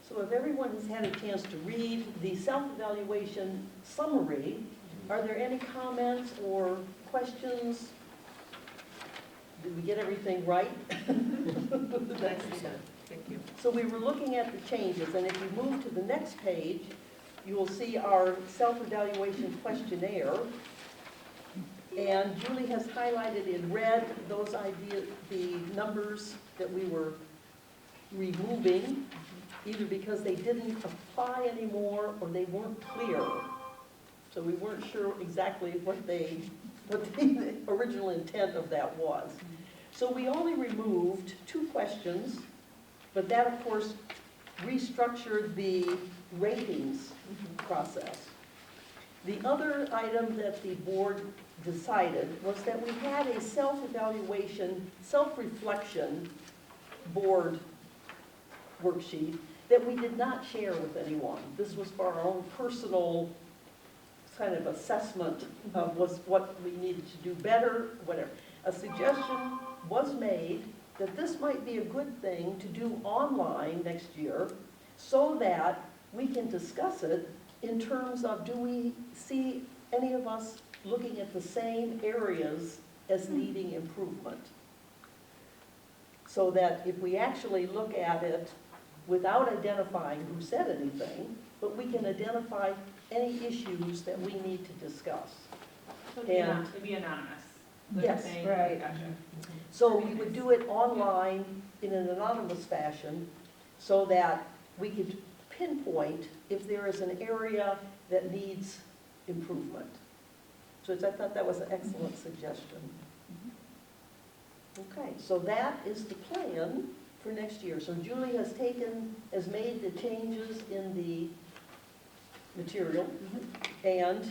So if everyone has had a chance to read the self-evaluation summary, are there any comments or questions? Did we get everything right? Thank you. So we were looking at the changes, and if you move to the next page, you will see our self-evaluation questionnaire. And Julie has highlighted in red those ideas, the numbers that we were removing, either because they didn't apply anymore or they weren't clear. So we weren't sure exactly what the original intent of that was. So we only removed 2 questions, but that, of course, restructured the ratings process. The other item that the board decided was that we had a self-evaluation, self-reflection board worksheet that we did not share with anyone. This was for our own personal kind of assessment of what we needed to do better, whatever. A suggestion was made that this might be a good thing to do online next year so that we can discuss it in terms of, do we see any of us looking at the same areas as needing improvement? So that if we actually look at it without identifying who said anything, but we can identify any issues that we need to discuss. So And- it'd be anonymous. Yes, right. Gotcha. So we would do it online in an anonymous fashion so that we could pinpoint if there is an area that needs improvement. So I thought that was an excellent suggestion. Okay, so that is the plan for next year. So Julie has made the changes in the material, and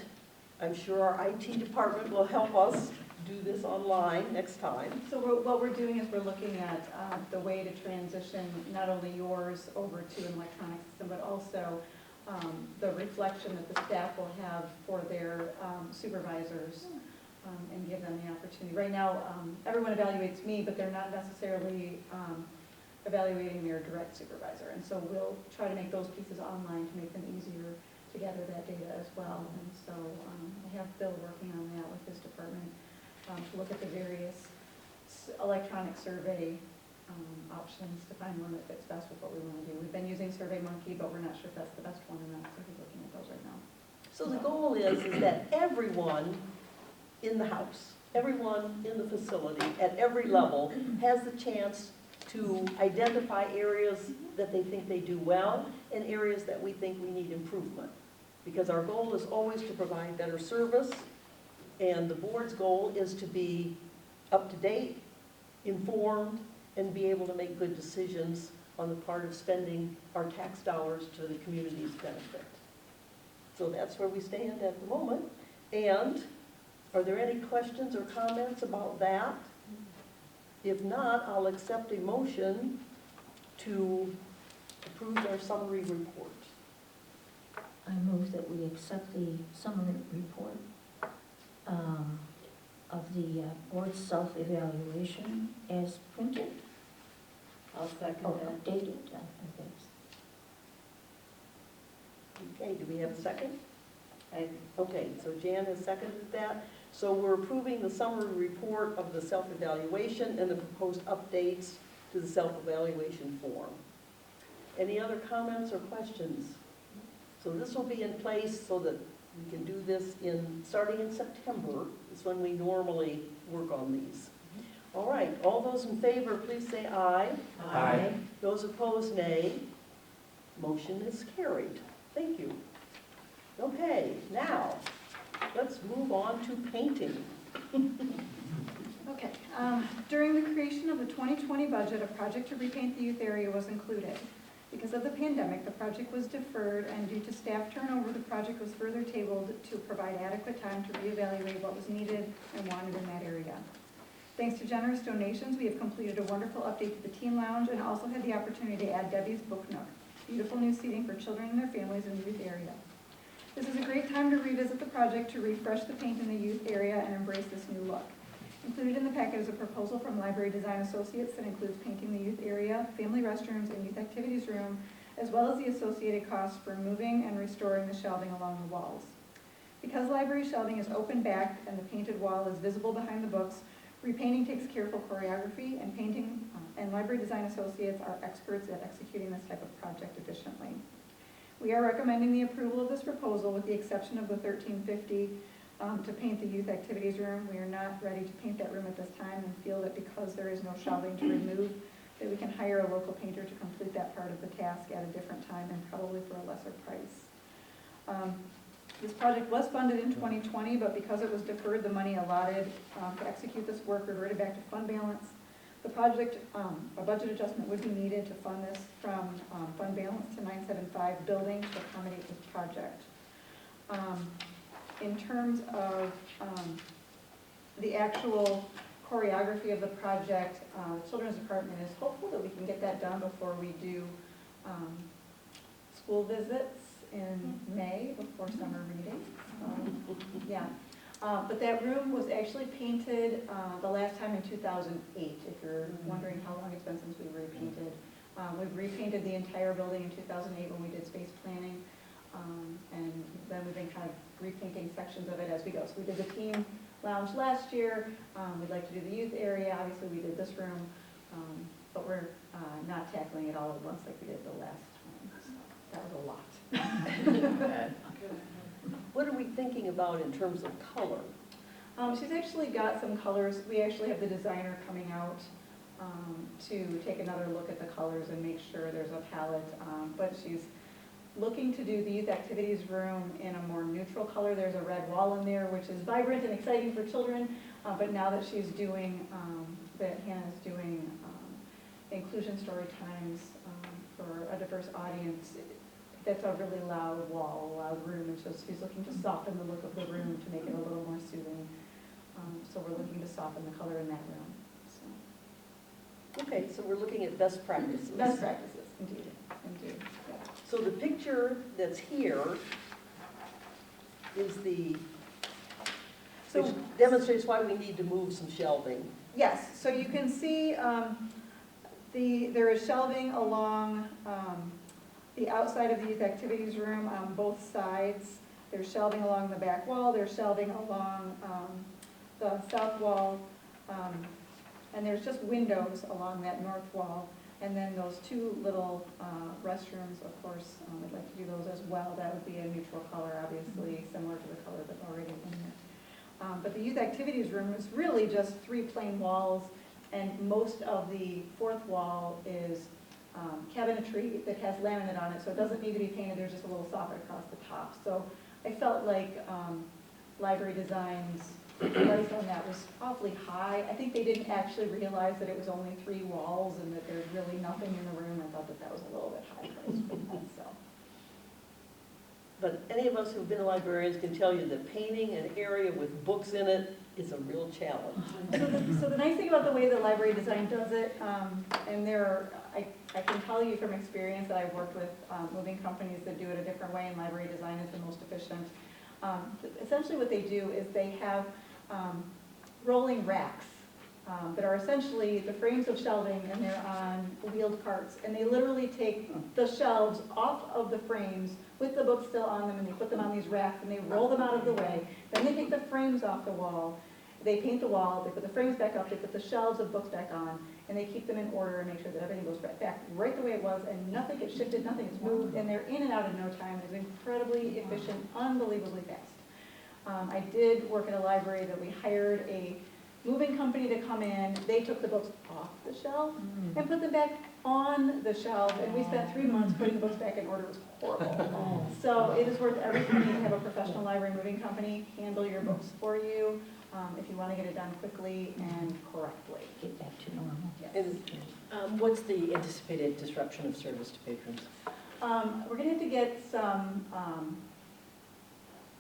I'm sure our IT department will help us do this online next time. So what we're doing is we're looking at the way to transition not only yours over to an electronic system, but also the reflection that the staff will have for their supervisors and give them the opportunity. Right now, everyone evaluates me, but they're not necessarily evaluating their direct supervisor. And so we'll try to make those pieces online to make them easier to gather that data as well. And so I have Bill working on that with his department to look at the various electronic survey options to find one that fits best with what we want to do. We've been using SurveyMonkey, but we're not sure if that's the best one or not, so we're looking at those right now. So the goal is that everyone in the house, everyone in the facility, at every level, has the chance to identify areas that they think they do well and areas that we think we need improvement. Because our goal is always to provide better service, and the board's goal is to be up to date, informed, and be able to make good decisions on the part of spending our tax dollars to the community's benefit. So that's where we stand at the moment. And are there any questions or comments about that? If not, I'll accept a motion to approve our summary report. I move that we accept the summary report of the board's self-evaluation as printed, I'll second or that. updated, I think. Okay, do we have a second? Okay, so Jan has seconded that. So we're approving the summary report of the self-evaluation and the proposed updates to the self-evaluation form. Any other comments or questions? So this will be in place so that we can do this starting in September is when we normally work on these. All right, all those in favor, please say aye. Aye. Those opposed, nay. Motion is carried. Thank you. Okay, now, let's move on to painting. Okay, during the creation of the 2020 budget, a project to repaint the youth area was included. Because of the pandemic, the project was deferred, and due to staff turnover, the project was further tabled to provide adequate time to reevaluate what was needed and wanted in that area. Thanks to generous donations, we have completed a wonderful update to the teen lounge and also had the opportunity to add Debbie's Book Nook, beautiful new seating for children and their families in the youth area. This is a great time to revisit the project, to refresh the paint in the youth area and embrace this new look. Included in the packet is a proposal from Library Design Associates that includes painting the youth area, family restrooms, and youth activities room, as well as the associated costs for moving and restoring the shelving along the walls. Because library shelving is open back and the painted wall is visible behind the books, repainting takes careful choreography, and painting and Library Design Associates are experts at executing this type of project efficiently. We are recommending the approval of this proposal with the exception of the $1,350 to paint the youth activities room. We are not ready to paint that room at this time and feel that because there is no shelving to remove, that we can hire a local painter to complete that part of the task at a different time and probably for a lesser price. This project was funded in 2020, but because it was deferred, the money allotted to execute this work reverted back to fund balance. The project, a budget adjustment would be needed to fund this from fund balance to 975 building to accommodate this project. In terms of the actual choreography of the project, the Children's Department is hopeful that we can get that done before we do school visits in May before summer reading. Yeah. But that room was actually painted the last time in 2008, if you're wondering how long it's been since we repainted. We've repainted the entire building in 2008 when we did space planning, and then we've been kind of repainting sections of it as we go. So we did the teen lounge last year. We'd like to do the youth area. Obviously, we did this room, but we're not tackling it all at once like we did the last time. So that was a lot. What are we thinking about in terms of color? She's actually got some colors. We actually have the designer coming out to take another look at the colors and make sure there's a palette. But she's looking to do the youth activities room in a more neutral color. There's a red wall in there, which is vibrant and exciting for children. But now that she's doing, that Hannah's doing inclusion story times for a diverse audience, that's a really loud wall, a loud room, and so she's looking to soften the look of the room to make it a little more soothing. So we're looking to soften the color in that room. So. Okay, so we're looking at best practices. Best practices, indeed, indeed. Yeah. So the picture that's here is the So, which demonstrates why we need to move some shelving. yes, so you can see there is shelving along the outside of the youth activities room on both sides. There's shelving along the back wall, there's shelving along the south wall, and there's just windows along that north wall. And then those two little restrooms, of course, I'd like to do those as well. That would be a neutral color, obviously, similar to the color that's already in there. But the youth activities room is really just 3 plain walls, and most of the fourth wall is cabinetry that has laminate on it, so it doesn't need to be painted. There's just a little soffit across the top. So I felt like Library Design's price on that was awfully high. I think they didn't actually realize that it was only 3 walls and that there's really nothing in the room. I thought that that was a little bit high price for that, so. But any of us who've been librarians can tell you that painting an area with books in it is a real challenge. So the nice thing about the way that Library Design does it, and I can tell you from experience that I've worked with moving companies that do it a different way, and Library Design is the most efficient. Essentially what they do is they have rolling racks that are essentially the frames of shelving, and they're on wheeled carts, and they literally take the shelves off of the frames with the books still on them, and they put them on these racks, and they roll them out of the way. Then they take the frames off the wall, they paint the wall, they put the frames back up, they put the shelves of books back on, and they keep them in order and make sure that everything goes back right the way it was, and nothing gets shifted, nothing gets moved, and they're in and out in no time. It's incredibly efficient, unbelievably fast. I did work at a library that we hired a moving company to come in. They took the books off the shelf and put them back on the shelf, and we spent 3 months putting the books back in order. It was horrible. So it is worth every penny to have a professional library moving company handle your books for you if you want to get it done quickly and correctly. Get back to normal. Yes. And what's the anticipated disruption of service to patrons? We're going to have to get some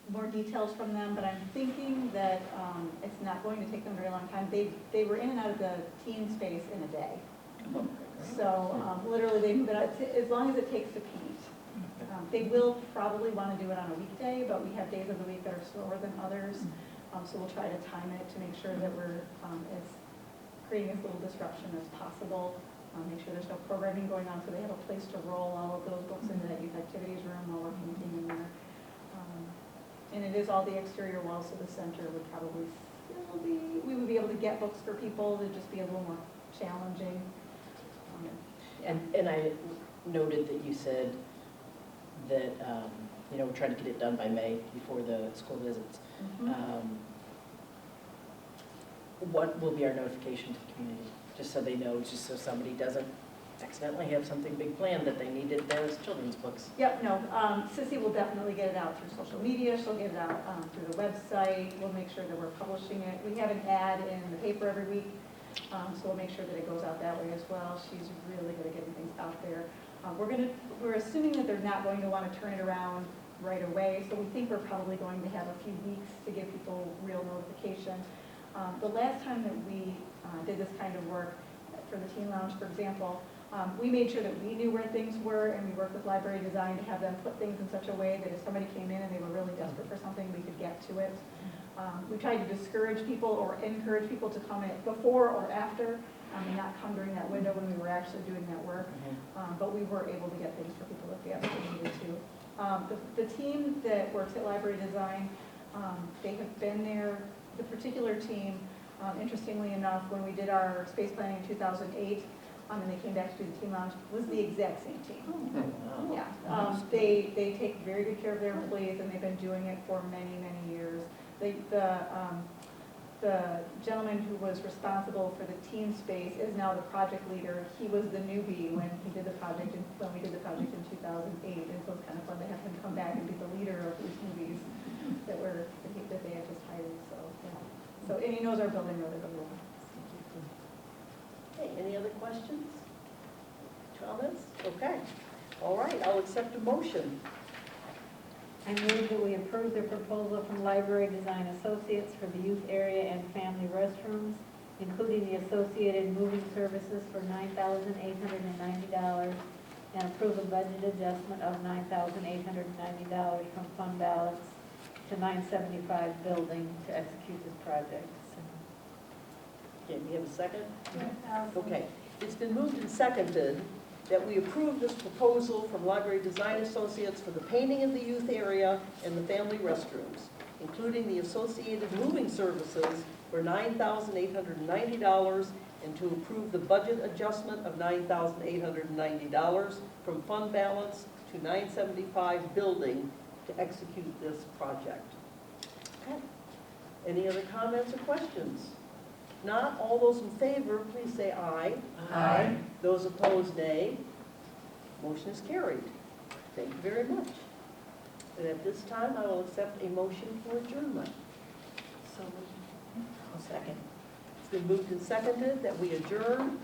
more details from them, but I'm thinking that it's not going to take them a very long time. They were in and out of the teen space in a day. So literally they move it out, as long as it takes to paint. They will probably want to do it on a weekday, but we have days of the week that are slower than others. So we'll try to time it to make sure that we're creating as little disruption as possible. Make sure there's no programming going on, so they have a place to roll all of those books into that youth activities room while we're painting in there. And it is all the exterior walls, so the center would probably still be, we would be able to get books for people. It'd just be a little more challenging. And I noted that you said that, we're trying to get it done by May before the school visits. What will be our notification to the community? Just so they know, just so somebody doesn't accidentally have something big planned that they needed those children's books. Yep, no, Sissy will definitely get it out through social media. She'll get it out through the website. We'll make sure that we're publishing it. We have an ad in the paper every week, so we'll make sure that it goes out that way as well. She's really good at getting things out there. We're assuming that they're not going to want to turn it around right away, so we think we're probably going to have a few weeks to give people real notification. The last time that we did this kind of work for the Teen Lounge, for example, we made sure that we knew where things were, and we worked with Library Design to have them put things in such a way that if somebody came in and they were really desperate for something, we could get to it. We tried to discourage people or encourage people to come in before or after, and not come during that window when we were actually doing that work. But we were able to get things for people if we absolutely needed to. The team that works at Library Design, they have been there. The particular team, interestingly enough, when we did our space planning in 2008, and they came back to do the Teen Lounge, was the exact same team. Yeah, they take very good care of their employees, and they've been doing it for many, many years. The gentleman who was responsible for the teen space is now the project leader. He was the newbie when we did the project in 2008, and so it's kind of fun to have him come back and be the leader of these newbies that they had just hired. So yeah. So and he knows our building really, really well. Okay, any other questions? Comments? Okay. All right, I'll accept a motion. I move that we approve the proposal from Library Design Associates for the youth area and family restrooms, including the associated moving services for $9,890, and approve a budget adjustment of $9,890 from fund balance to 975 building to execute this project. Okay, we have a second? Allison. Okay, it's been moved and seconded that we approve this proposal from Library Design Associates for the painting of the youth area and the family restrooms, including the associated moving services for $9,890, and to approve the budget adjustment of $9,890 from fund balance to 975 building to execute this project. Okay. Any other comments or questions? Not, all those in favor, please say aye. Aye. Those opposed, nay. Motion is carried. Thank you very much. And at this time, I will accept a motion for adjournment. So A second. It's been moved and seconded that we adjourn.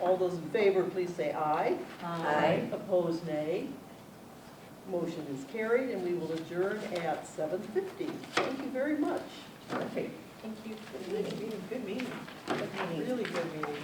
All those in favor, please say aye. Aye. Opposed, nay. Motion is carried, and we will adjourn at 7:50. Thank you very much. Perfect. Thank you. Good meeting. Good meeting. Really good meeting.